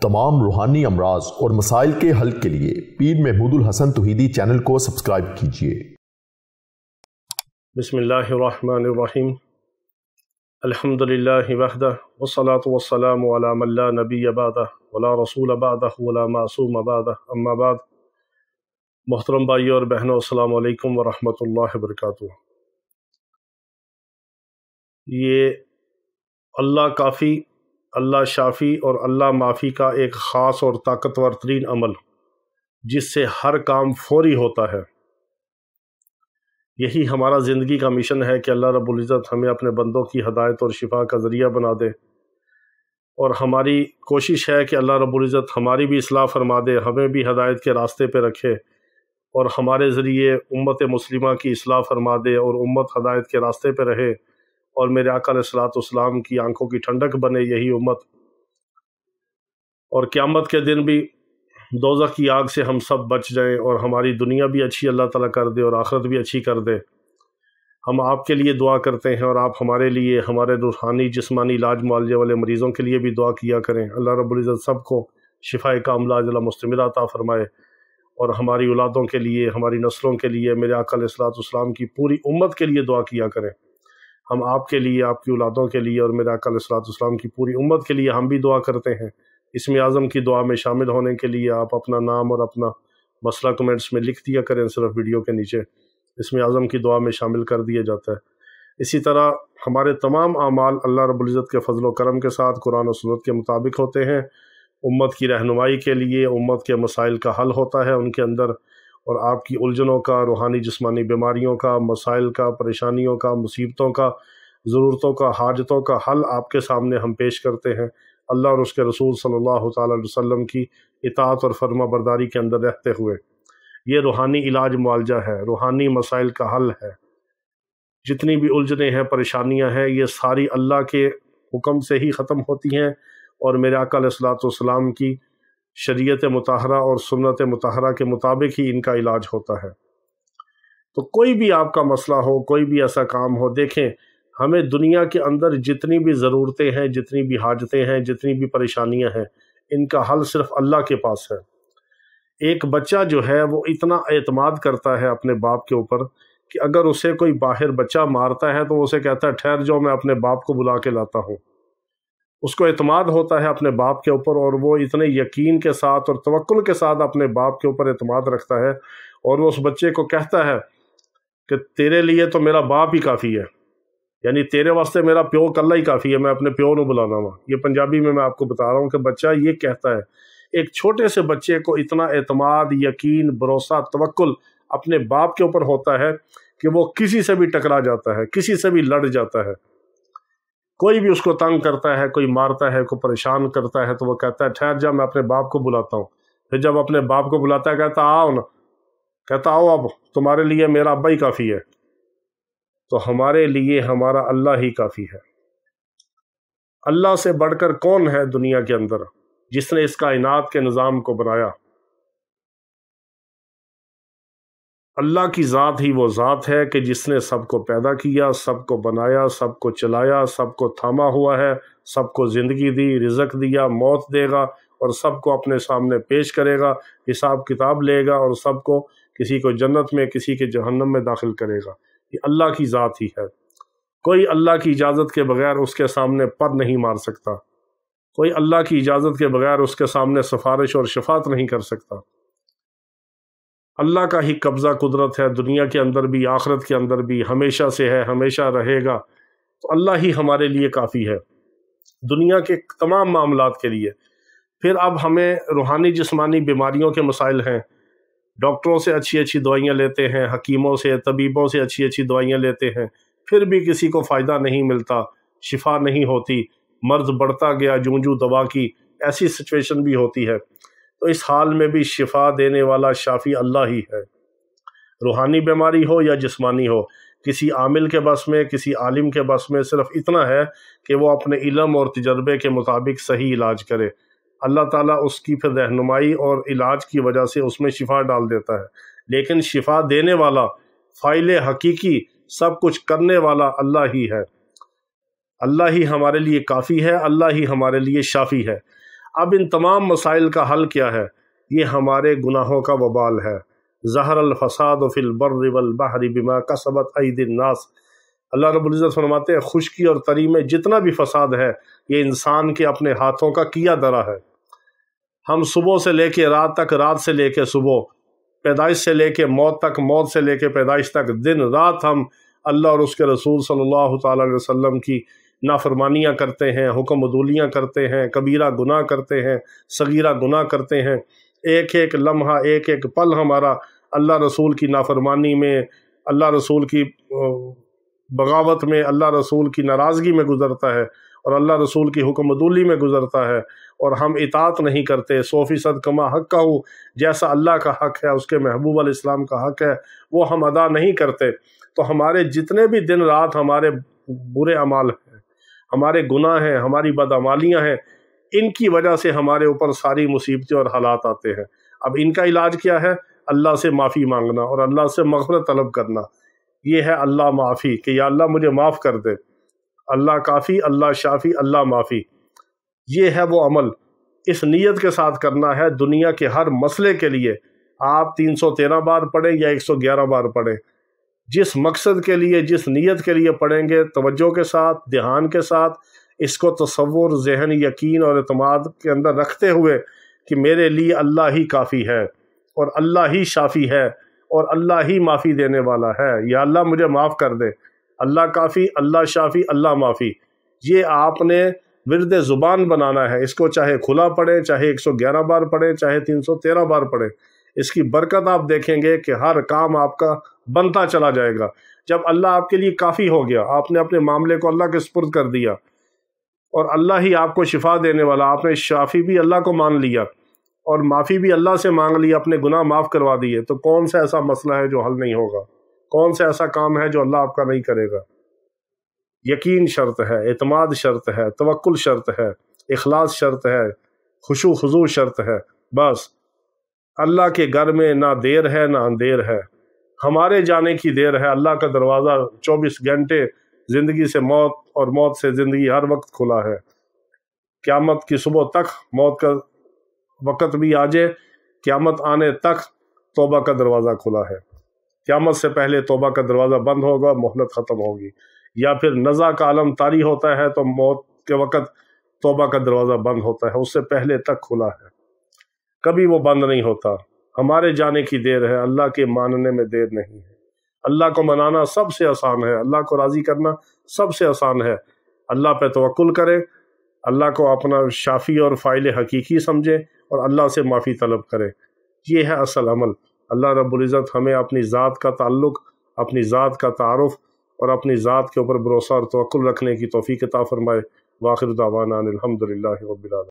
तमाम रूहानी अमराज और मसाइल के हल के लिए पीर महमूद उल हसन तौहीदी चैनल को सब्सक्राइब कीजिए। बिस्मिल्लाहिर्रहमानिर्रहीम। अल्हम्दुलिल्लाहि वहदह वस्सलातु वस्सलामु अला मन ला नबिय्य बअदह वला रसूल बअदह वला मासूम बअदह, अम्मा बाद। मोहतरम भाइयों और बहनों, अस्सलामु अलैकुम वरहमतुल्लाहि वबरकातुहू। ये अल्लाह काफ़ी, अल्लाह शाफ़ी और अल्लाह माफ़ी का एक ख़ास और ताकतवर तरीन अमल, जिससे हर काम फौरी होता है। यही हमारा ज़िंदगी का मिशन है कि अल्लाह रब्बुल इज़्ज़त हमें अपने बंदों की हदायत और शिफा का ज़रिया बना दे, और हमारी कोशिश है कि अल्लाह रब्बुल इज़्ज़त हमारी भी इस्लाह फरमा दे, हमें भी हदायत के रास्ते पे रखे और हमारे ज़रिए उम्मत मुस्लिमा की इस्लाह फरमा दे और उम्मत हदायत के रास्ते पे रहे और मेरे आका अलैहिस्सलाम की आंखों की ठंडक बने यही उम्मत, और क़यामत के दिन भी दोज़ख की आग से हम सब बच जाएं और हमारी दुनिया भी अच्छी अल्लाह ताला कर दे और आखिरत भी अच्छी कर दे। हम आपके लिए दुआ करते हैं और आप हमारे लिए, हमारे रूहानी जिस्मानी इलाज मुआलजे वाले मरीज़ों के लिए भी दुआ किया करें। अल्लाह रब्बुल इज़्ज़त सबको शिफाए कामिला अजला मुस्तमिरा अता फरमाए, और हमारी औलादों के लिए, हमारी नस्लों के लिए, मेरे आका अलैहिस्सलाम की पूरी उम्मत के लिए दुआ किया करें। हम आपके लिए, आपकी औलादों के लिए और मेरे आका अलैहिस्सलाम की पूरी उम्मत के लिए हम भी दुआ करते हैं। इसमें आज़म की दुआ में शामिल होने के लिए आप अपना नाम और अपना मसला कमेंट्स में लिख दिया करें, सिर्फ वीडियो के नीचे। इसमें आज़म की दुआ में शामिल कर दिया जाता है। इसी तरह हमारे तमाम अमाल अल्लाह रब्बुल इज़्ज़त के फजल व करम के साथ कुरान और सुन्नत के मुताबिक होते हैं। उम्मत की रहनुमाई के लिए, उम्मत के मसाइल का हल होता है उनके अंदर, और आपकी उलझनों का, रूहानी जिस्मानी बीमारियों का, मसाइल का, परेशानियों का, मुसीबतों का, ज़रूरतों का, हाजतों का हल आपके सामने हम पेश करते हैं, अल्लाह और उसके रसूल सल्लल्लाहु ताला अलैहि वसल्लम की इताअत और फर्मा बरदारी के अंदर रहते हुए। ये रूहानी इलाज मुआलजा है, रूहानी मसाइल का हल है। जितनी भी उलझने हैं, परेशानियां हैं, ये सारी अल्लाह के हुक्म से ही ख़त्म होती हैं और मेरे आका अलैहिस्सलाम की शरीयत मुताहरा और सुन्नत मुताहरा के मुताबिक ही इनका इलाज होता है। तो कोई भी आपका मसला हो, कोई भी ऐसा काम हो, देखें हमें दुनिया के अंदर जितनी भी ज़रूरतें हैं, जितनी भी हाजतें हैं, जितनी भी परेशानियां हैं, इनका हल सिर्फ अल्लाह के पास है। एक बच्चा जो है वो इतना एतमाद करता है अपने बाप के ऊपर कि अगर उसे कोई बाहर बच्चा मारता है तो उसे कहता है ठहर जाओ, मैं अपने बाप को बुला के लाता हूँ। उसको एतमाद होता है अपने बाप के ऊपर, और वो इतने यकीन के साथ और तवक्कुल के साथ अपने बाप के ऊपर एतमाद रखता है, और वो उस बच्चे को कहता है कि तेरे लिए तो मेरा बाप ही काफ़ी है, यानी तेरे वास्ते मेरा प्यो कल्ला ही काफ़ी है, मैं अपने प्यो को बुलाना वा। ये पंजाबी में मैं आपको बता रहा हूँ कि बच्चा ये कहता है। एक छोटे से बच्चे को इतना एतमाद, यकीन, भरोसा, तवक्कुल अपने बाप के ऊपर होता है कि वो किसी से भी टकरा जाता है, किसी से भी लड़ जाता है। कोई भी उसको तंग करता है, कोई मारता है, कोई परेशान करता है, तो वो कहता है ठहर जा, मैं अपने बाप को बुलाता हूँ। फिर जब अपने बाप को बुलाता है कहता आओ ना, कहता आओ, अब तुम्हारे लिए मेरा अब्बा ही काफ़ी है। तो हमारे लिए हमारा अल्लाह ही काफ़ी है। अल्लाह से बढ़कर कौन है दुनिया के अंदर, जिसने इस कायनात के निज़ाम को बनाया। अल्लाह की ज़ात ही वो ज़ात है कि जिसने सबको पैदा किया, सबको बनाया, सबको चलाया, सबको थामा हुआ है, सबको ज़िंदगी दी, रिज़्क़ दिया, मौत देगा और सबको अपने सामने पेश करेगा, हिसाब किताब लेगा और सबको, किसी को जन्नत में, किसी के जहन्नम में दाखिल करेगा। ये अल्लाह की ज़ात ही है। कोई अल्लाह की इजाज़त के बगैर उसके सामने पर नहीं मार सकता, कोई अल्लाह की इजाज़त के बगैर उसके सामने सिफारिश और शफात नहीं कर सकता। अल्लाह का ही कब्ज़ा कुदरत है, दुनिया के अंदर भी, आखिरत के अंदर भी, हमेशा से है, हमेशा रहेगा। तो अल्लाह ही हमारे लिए काफ़ी है दुनिया के तमाम मामलात के लिए। फिर अब हमें रूहानी जिस्मानी बीमारियों के मसाइल हैं, डॉक्टरों से अच्छी अच्छी दवाइयाँ लेते हैं, हकीमों से, तबीबों से अच्छी अच्छी दवाइयाँ लेते हैं, फिर भी किसी को फ़ायदा नहीं मिलता, शिफा नहीं होती, मर्ज़ बढ़ता गया जूं जूं दवा की, ऐसी सिचुएशन भी होती है। तो इस हाल में भी शिफा देने वाला शाफ़ी अल्लाह ही है। रूहानी बीमारी हो या जिस्मानी हो, किसी आमिल के बस में, किसी आलिम के बस में सिर्फ इतना है कि वो अपने इल्म और तजर्बे के मुताबिक सही इलाज करे। अल्लाह ताला उसकी फिर रहनुमाई और इलाज की वजह से उसमें शिफा डाल देता है। लेकिन शिफा देने वाला, फ़ाइल हकीकी, सब कुछ करने वाला अल्लाह ही है। अल्लाह ही हमारे लिए काफ़ी है, अल्लाह ही हमारे लिए शाफ़ी है। اب ان تمام مسائل کا حل کیا ہے؟ یہ ہمارے گناہوں کا وبال ہے۔ ظہر الفساد فی البر والبحر بما کسبت ایدی الناس، اللہ رب العزت فرماتے ہیں خشکی اور تری میں جتنا بھی فساد ہے یہ انسان کے اپنے ہاتھوں کا کیا درا ہے۔ ہم صبح سے لے کے رات تک، رات سے لے کے صبح، پیدائش سے لے کے موت تک، موت سے لے کے پیدائش تک، دن رات ہم اللہ اور اس کے رسول صلی اللہ تعالیٰ علیہ وسلم کی نافرمانیاں کرتے ہیں، حکم عدولیاں کرتے ہیں، کبیرہ گناہ کرتے ہیں، صغیرہ گناہ کرتے ہیں۔ ایک ایک لمحہ، ایک ایک پل ہمارا اللہ رسول کی نافرمانی میں، اللہ رسول کی بغاوت میں، اللہ رسول کی ناراضگی میں گزرتا ہے اور اللہ رسول کی حکم عدولی میں گزرتا ہے، اور ہم اطاعت نہیں کرتے۔ 100% کما حق کا ہو، جیسا اللہ کا حق ہے، اس کے محبوب علیہ السلام کا حق ہے، وہ ہم ادا نہیں کرتے۔ تو ہمارے جتنے بھی دن رات ہمارے برے اعمال ہیں، ہمارے گناہ ہیں، ہماری بدعمالیاں ہیں، ان کی وجہ سے ہمارے اوپر ساری مصیبتیں اور حالات آتے ہیں۔ اب ان کا علاج کیا ہے؟ اللہ سے معافی مانگنا اور اللہ سے مغفرت طلب کرنا۔ یہ ہے اللہ معافی، کہ یا اللہ مجھے معاف کر دے۔ اللہ کافی، اللہ شافی، اللہ معافی، یہ ہے وہ عمل اس نیت کے ساتھ کرنا ہے۔ دنیا کے ہر مسئلے کے لیے آپ 313 بار پڑھیں یا 111 بار پڑھیں، جس مقصد کے لیے، جس نیت کے لیے پڑھیں گے، توجہ کے ساتھ، دھیان کے ساتھ، اس کو تصور، ذہن، یقین اور اعتماد کے اندر رکھتے ہوئے کہ میرے لیے اللہ ہی کافی ہے اور اللہ ہی شافی ہے اور اللہ ہی معافی دینے والا ہے۔ یا اللہ مجھے معاف کر دے۔ اللہ کافی، اللہ شافی، اللہ معافی، یہ آپ نے ورد زبان بنانا ہے۔ اس کو چاہے کھلا پڑھیں، چاہے 111 بار پڑھیں، چاہے 313 بار پڑھیں، اس کی برکت آپ دیکھیں گے کہ ہر کام آپ کا بنتا چلا جائے گا۔ جب اللہ آپ کے لیے کافی ہو گیا، آپ نے اپنے معاملے کو اللہ کے سپرد کر دیا اور اللہ ہی آپ کو شفا دینے والا، آپ نے شافی بھی اللہ کو مان لیا اور معافی بھی اللہ سے مانگ لیا، اپنے گناہ معاف کروا دیے، تو کون سا ایسا مسئلہ ہے جو حل نہیں ہوگا؟ کون سا ایسا کام ہے جو اللہ آپ کا نہیں کرے گا؟ یقین شرط ہے، اعتماد شرط ہے، توکل شرط ہے، اخلاص شرط ہے، خشوع خضوع شرط ہے۔ بس اللہ کے گھر میں نہ دیر ہے نہ اندیر ہے، ہمارے جانے کی دیر ہے۔ اللہ کا دروازہ 24 گھنٹے زندگی سے موت اور موت سے زندگی ہر وقت کھلا ہے۔ قیامت کی صبح تک موت کا وقت بھی آ جائے، قیامت آنے تک توبہ کا دروازہ کھلا ہے۔ قیامت سے پہلے توبہ کا دروازہ بند ہوگا، مہلت ختم ہوگی، یا پھر نزع کا عالم طاری ہوتا ہے تو موت کے وقت توبہ کا دروازہ بند ہوتا ہے، اس سے پہلے تک کھلا ہے، کبھی وہ بند نہیں ہوتا۔ ہمارے جانے کی دیر ہے، اللہ کے ماننے میں دیر نہیں ہے۔ اللہ کو منانا سب سے آسان ہے، اللہ کو راضی کرنا سب سے آسان ہے۔ اللہ پہ توکل کریں، اللہ کو اپنا شافی اور فاعل حقیقی سمجھیں اور اللہ سے معافی طلب کریں۔ یہ ہے اصل عمل۔ اللہ رب العزت ہمیں اپنی ذات کا تعلق، اپنی ذات کا تعارف اور اپنی ذات کے اوپر بھروسہ اور توکل رکھنے کی توفیق عطا فرمائے۔ وآخر دعوانا الحمدللہ رب العالمین۔